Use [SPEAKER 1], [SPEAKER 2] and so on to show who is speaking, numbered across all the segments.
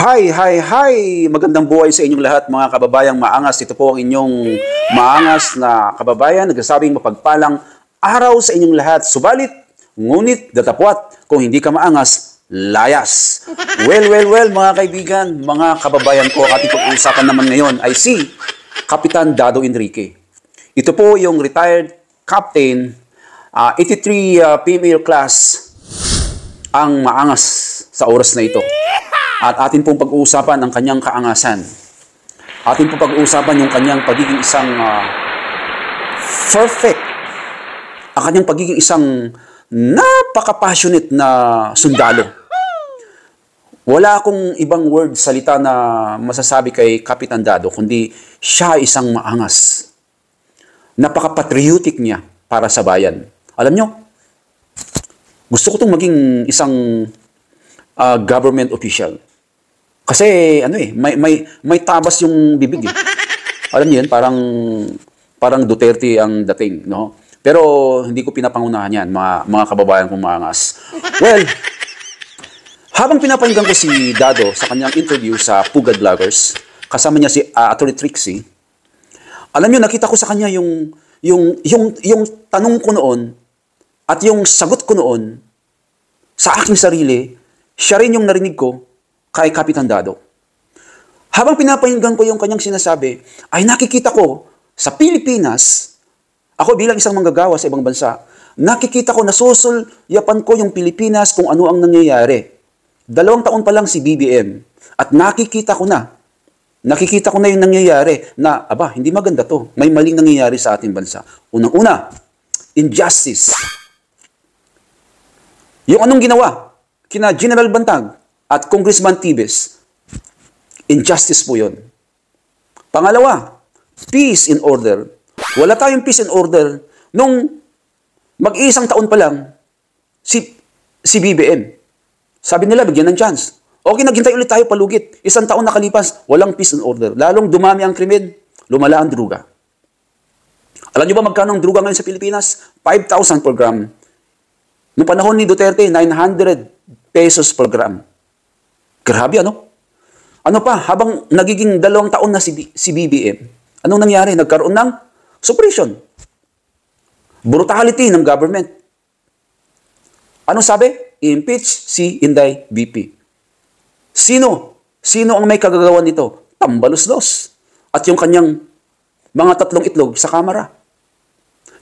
[SPEAKER 1] Hi, hi, hi! Magandang buhay sa inyong lahat mga kababayang maangas. Ito po ang inyong maangas na kababayan. Nagsasabing mapagpalang araw sa inyong lahat. Subalit, ngunit datapwat, kung hindi ka maangas, layas. Well, mga kaibigan, mga kababayan ko, ating pag-uusapan naman ngayon ay si Kapitan Dado Enrique. Ito po yung retired captain, 83 female class, ang maangas sa oras na ito. At atin pong pag-uusapan ang kanyang kaangasan. Atin pong pag-uusapan yung kanyang pagiging isang perfect. Ang kanyang pagiging isang napaka-passionate na sundalo. Wala akong ibang word, salita na masasabi kay Kapitan Dado, kundi siya isang maangas. Napaka-patriotic niya para sa bayan. Alam nyo, gusto ko itong maging isang government official. Kasi may tabas yung bibig. Alam niyo yun, parang Duterte ang dating, no? Pero hindi ko pinapangunahan yan, mga kababayan kong maangas. Well, habang pinapahinggan ko si Dado sa kanyang interview sa Pugad Vloggers, kasama niya si Atty. Trixie, alam niyo, nakita ko sa kanya yung tanong ko noon at yung sagot ko noon sa aking sarili, siya rin yung narinig ko kay Kapitan Dado. Habang pinapahinggan ko yung kanyang sinasabi, ay nakikita ko sa Pilipinas, ako bilang isang manggagawa sa ibang bansa, nakikita ko, nasusulyapan ko yung Pilipinas kung ano ang nangyayari. 2 taon pa lang si BBM at nakikita ko na yung nangyayari na, hindi maganda to. May maling nangyayari sa ating bansa. Unang-una, injustice. Yung anong ginawa kina General Bantag at Congressman Tibes, injustice po yun. Pangalawa, peace and order. Wala tayong peace and order nung mag-iisang taon pa lang si BBM. Sabi nila, bigyan ng chance. Okay, naghintay ulit tayo palugit. 1 taon nakalipas, walang peace and order. Lalong dumami ang krimen, lumala ang druga. Alam niyo ba magkano ang druga ngayon sa Pilipinas? 5,000 per gram. Noong panahon ni Duterte, 900 pesos per gram. Grabe, ano? Ano pa, habang nagiging 2 taon na si BBM, anong nangyari? Nagkaroon ng suppression. Brutality ng government. Anong sabi? I-impeach si Inday BP. Sino ang may kagagawan nito? Tambaluslos. At yung kanyang mga 3 itlog sa kamera.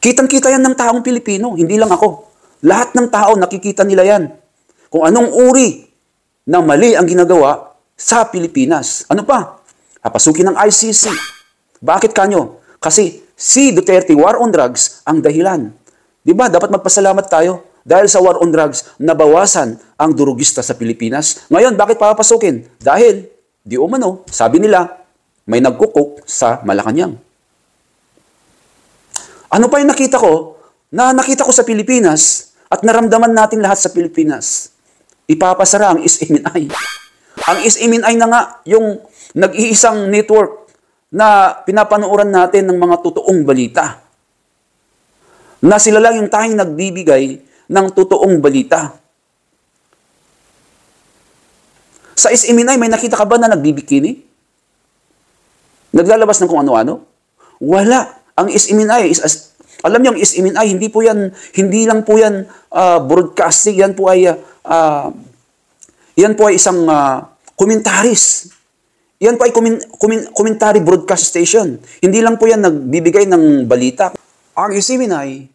[SPEAKER 1] Kitang-kita yan ng taong Pilipino, hindi lang ako. Lahat ng tao, nakikita nila yan. Kung anong uri ng mali ang ginagawa sa Pilipinas. Ano pa? Papasukin ng ICC. Bakit kanyo? Kasi si Duterte, war on drugs, ang dahilan. Diba? Dapat magpasalamat tayo. Dahil sa war on drugs, nabawasan ang durugista sa Pilipinas. Ngayon, bakit papasukin? Dahil, di umano, sabi nila, may nagkukok sa Malacanang. Ano pa yung nakita ko? Nakita ko sa Pilipinas at naramdaman natin lahat sa Pilipinas. Ipapasara ang SMNI. Ang SMNI na nga yung nag-iisang network na pinapanooran natin ng mga totoong balita. Na sila lang yung tayong nagbibigay ng totoong balita. Sa SMNI, may nakita ka ba na nagbibikini? Naglalabas ng kung ano-ano? Wala. Ang SMNI alam niyo, ang SMNI, hindi lang po yan broadcasting, yan po ay isang komentaris. Yan po ay commentary broadcast station. Hindi lang po yan nagbibigay ng balita. Ang SMNI,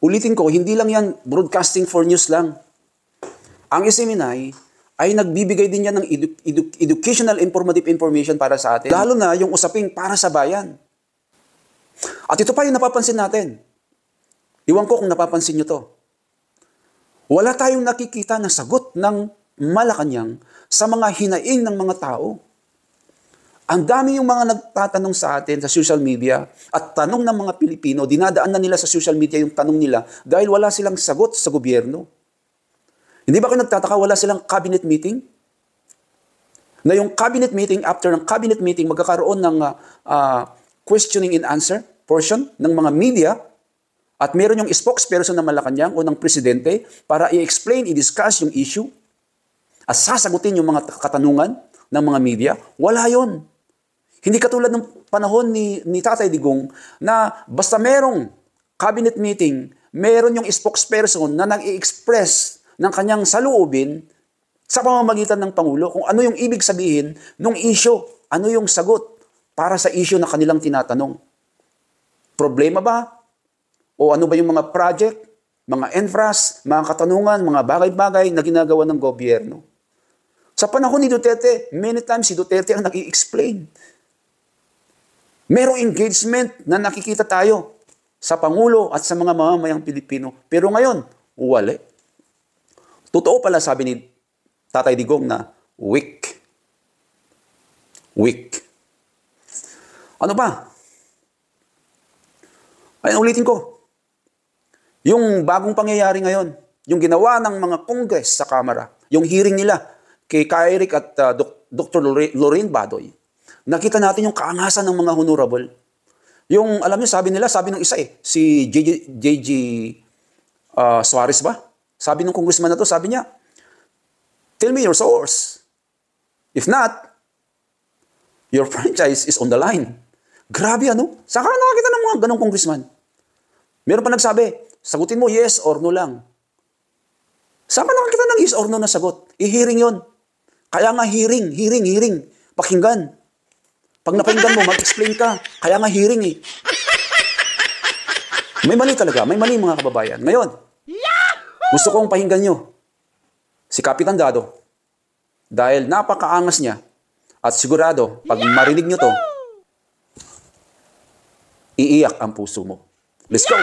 [SPEAKER 1] ulitin ko, hindi lang yan broadcasting for news lang. Ang SMNI ay nagbibigay din yan ng educational informative information para sa atin. Lalo na yung usaping para sa bayan. At ito pa yung napapansin natin. Iwan ko kung napapansin nyo to. Wala tayong nakikita na sagot ng Malacanang sa mga hinaing ng mga tao. Ang dami yung mga nagtatanong sa atin sa social media at tanong ng mga Pilipino, dinadaan na nila sa social media yung tanong nila dahil wala silang sagot sa gobyerno. Hindi ba kayo nagtataka wala silang cabinet meeting? Na yung cabinet meeting, after ng cabinet meeting, magkakaroon ng questioning and answer portion ng mga media at meron yung spokesperson ng Malacanang o ng presidente para i-explain, i-discuss yung issue. at sasagutin yung mga katanungan ng mga media? Wala yon. Hindi katulad ng panahon ni Tatay Digong na basta merong cabinet meeting, meron yung spokesperson na nag-i-express ng kanyang saloobin sa pamamagitan ng Pangulo kung ano yung ibig sabihin ng issue, ano yung sagot para sa issue na kanilang tinatanong. Problema ba? O ano ba yung mga project, mga infras, mga katanungan, mga bagay-bagay na ginagawa ng gobyerno? Sa panahon ni Duterte, many times si Duterte ang nag-i-explain. Merong engagement na nakikita tayo sa Pangulo at sa mga mamamayang Pilipino. Pero ngayon, wala. Totoo pala sabi ni Tatay Digong na weak. Weak. Ano ba? Ay, ulitin ko. Yung bagong pangyayari ngayon, yung ginawa ng mga Congress sa Kamara, yung hearing nila kay Kairik at Dr. Lorraine Badoy, nakita natin yung kaangasan ng mga honorable. Yung, alam niyo, sabi ng isa si JG Suarez ba? Sabi ng congressman na to, sabi niya, tell me your source. If not, your franchise is on the line. Grabe ano? Saan ka nakakita ng mga ganong congressman? Meron pa nagsabi, sagutin mo yes or no lang. Saan ka nakakita ng yes or no na sagot? I-hearing yon. Kaya nga hearing. Pakinggan. Pag napakinggan mo, mag-explain ka. Kaya nga hearing eh. May mali talaga. May mali mga kababayan. Ngayon, gusto kong pakinggan nyo si Kapitan Dado dahil napakaangas niya at sigurado, pag marinig nyo to, iiyak ang puso mo. Let's go!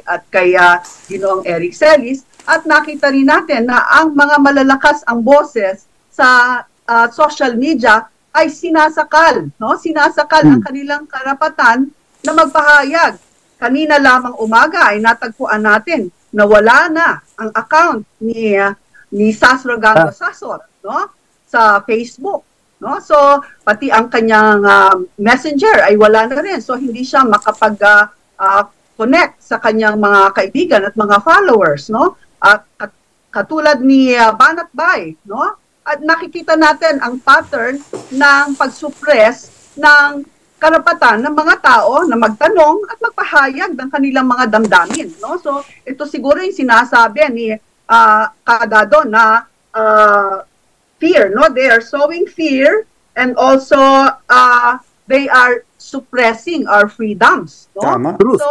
[SPEAKER 2] At kaya Ginoong Eric Celis, at nakita rin natin na ang mga malalakas ang boses sa social media ay sinasakal, no? Sinasakal ang kanilang karapatan na magpahayag. Kanina lamang umaga ay natagpuan natin na wala na ang account ni Sasro Gando Sasor, no? Sa Facebook, no? So pati ang kanyang messenger ay wala na rin. So hindi siya makapag connect sa kanyang mga kaibigan at mga followers, no? At katulad ni Banat Bay, no? At nakikita natin ang pattern ng pag-suppress ng karapatan ng mga tao na magtanong at magpahayag ng kanilang mga damdamin, no? So ito siguro yung sinasabi ni Kadado na fear, no? They are sowing fear and also they are suppressing our freedoms, no?
[SPEAKER 1] Tama.
[SPEAKER 2] So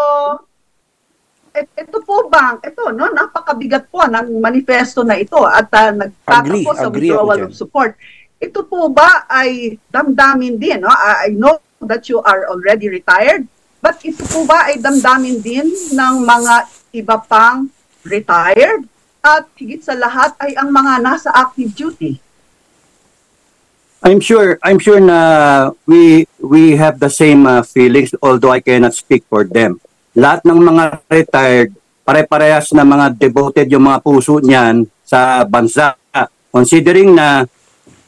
[SPEAKER 2] ito po bang, no, napakabigat po ng manifesto na ito at nagtatapos sa withdrawal of support. Ito po ba ay damdamin din, no? I know that you are already retired, but ito po ba ay damdamin din ng mga iba pang retired at higit sa lahat ay ang mga nasa active duty?
[SPEAKER 3] I'm sure na we have the same feelings, although I cannot speak for them. Lahat ng mga retired, pare-parehas na mga devoted yung mga puso niyan sa bansa. Considering na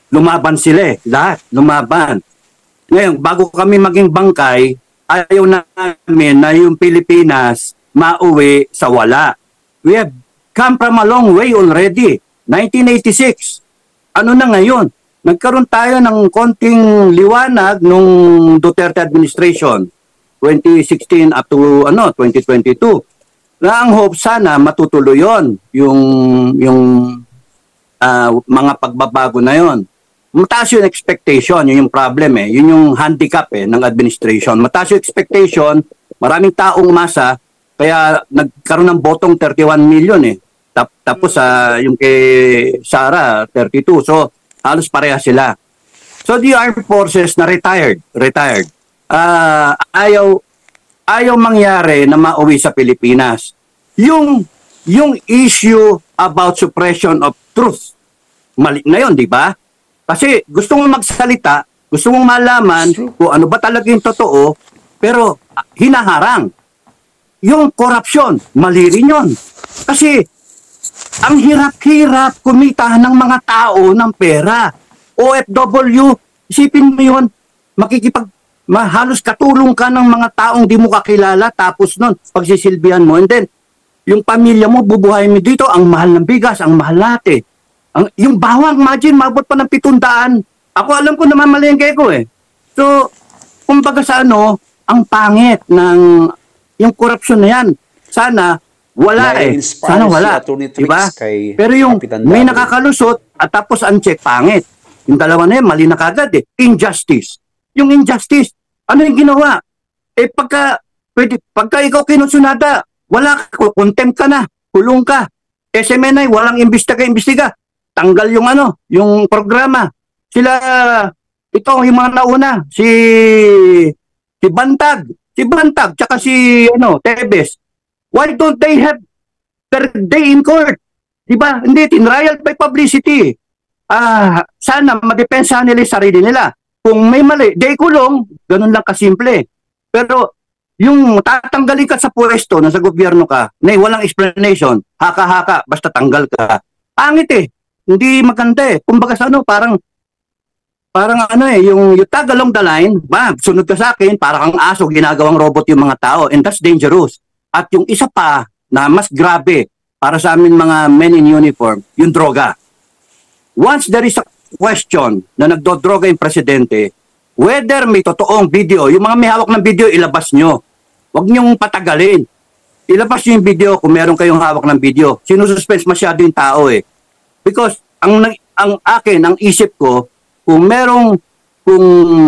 [SPEAKER 3] lumaban sila lahat, lumaban. Ngayon, bago kami maging bangkay, ayaw namin na yung Pilipinas mauwi sa wala. We have come from a long way already. 1986. Ano na ngayon? Nagkaroon tayo ng konting liwanag nung Duterte administration. 2016 up to 2022. Na ang hope sana matutuloy yung mga pagbabago na yon. Mataas yung expectation, yun yung problem Yun yung handicap ng administration. Mataas yung expectation, maraming taong umasa, kaya nagkaroon ng botong 31 million Tapos yung kay Sara 32. So halos pareha sila. So the armed forces na retired. Ayaw mangyari na mauwi sa Pilipinas. Yung issue about suppression of truth, mali na yun, di ba? Kasi gusto mong magsalita, gusto mong malaman kung ano ba talaga yung totoo, pero hinaharang. Yung corruption, mali rin yun. Kasi ang hirap-hirap kumita ng mga tao ng pera. OFW, isipin mo yun, halos katulong ka ng mga taong di mo kakilala, tapos nun, pagsisilbihan mo, and then, yung pamilya mo, bubuhayin mo dito, ang mahal ng bigas, ang mahal lahat eh. Yung bawang, imagine, mabot pa ng 700. Ako alam ko naman malengke ko eh. So, kumbaga sa ano, ang pangit ng yung korupsyon na yan. Sana, wala eh. Sana wala. Diba? Pero yung may nakakalusot at tapos uncheck, pangit. Yung dalawa na yan, mali na kagad eh. Injustice. Yung injustice, ano yung ginawa? Eh pagka ikaw kinusunada, wala, contempt ka na, kulong ka. SMNI, walang imbestiga. Tanggal yung ano, yung programa. Sila, ito, yung mga nauna, si Bantag, tsaka si Tebes. Why don't they have their day in court? Diba? Hindi, tinrial by publicity. Sana madepensa nila yung sarili nila. Kung may mali, day kulong, ganun lang kasimple. Pero yung tatanggalin ka sa pwesto na sa gobyerno ka, na walang explanation, haka-haka, basta tanggal ka. Pangit eh. Hindi maganda eh. Kumbaga sa ano, parang yung tag along the line, sunod ka sa akin, parang ang aso, ginagawang robot yung mga tao, and that's dangerous. At yung isa pa, na mas grabe, para sa amin mga men in uniform, yung droga. Once there is a question na nagdodroga yung presidente, whether may totoong video, yung mga may hawak ng video, ilabas nyo. Huwag nyong patagalin. Ilabas nyo yung video kung meron kayong hawak ng video. Sinususpense masyado yung tao eh. Because ang isip ko, kung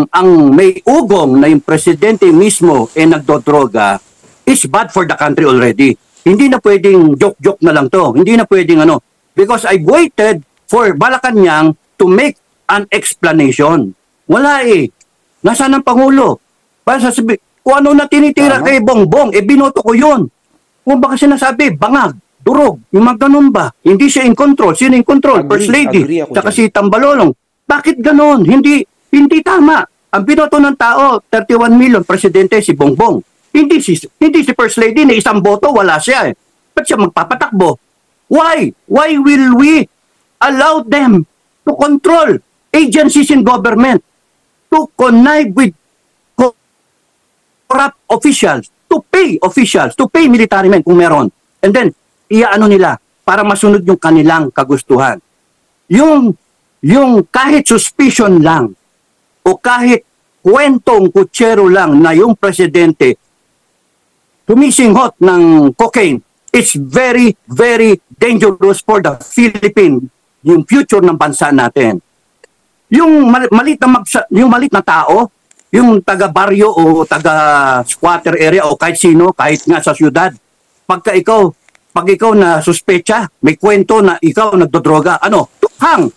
[SPEAKER 3] ang may ugong na yung presidente mismo nagdodroga, is bad for the country already. Hindi na pwedeng joke-joke na lang to. Hindi na pwedeng ano. Because I waited for Malacanang to make an explanation. Wala eh. Nasaan ang Pangulo? Para sasabi, kung ano na tinitira kay Bongbong, binoto ko yun. Kung baka sinasabi, bangag, durog, yung mga ganun ba? Hindi siya in control. Sino in control? First Lady, saka si Tambalolong. Bakit ganun? Hindi tama. Ang binoto ng tao, 31 million, presidente si Bongbong. Hindi si First Lady na isang boto, wala siya eh. Ba't siya magpapatakbo? Why? Why will we allow them to control agencies in government, to connive with corrupt officials, to pay military men kung meron. And then, iaano nila para masunod yung kanilang kagustuhan. Yung kahit suspicion lang o kahit kwentong kutsero lang na yung presidente tumisinghot ng cocaine, it's very, very dangerous for the Philippines, yung future ng bansa natin. Yung malit na tao, yung taga-baryo o taga-squatter area o kahit sino, kahit nga sa syudad, pag ikaw na suspecha, may kwento na ikaw nagdodroga, tukhang.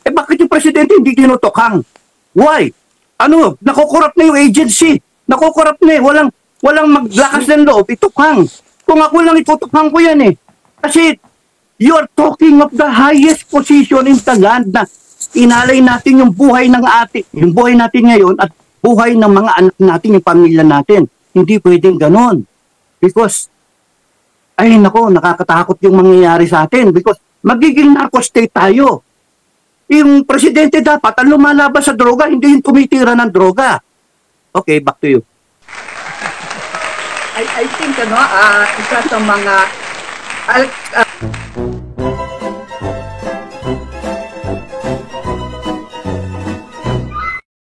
[SPEAKER 3] Bakit yung presidente hindi tinutukhang? Why? Nakukorrupt na yung agency. Nakukorrupt na eh. Walang maglakas ng loob, itukhang. Kung ako lang itutukhang ko yan eh. Kasi you're talking of the highest position in the land na inalay natin yung buhay natin ngayon at buhay ng mga anak natin, yung pamilya natin. Hindi pwedeng ganon. Because, nakakatakot yung mangyayari sa atin because magiging narco-state tayo. Yung presidente dapat ang lumalaban sa droga, hindi yung tumitira ng droga. Okay, back to you.
[SPEAKER 2] I think isa sa mga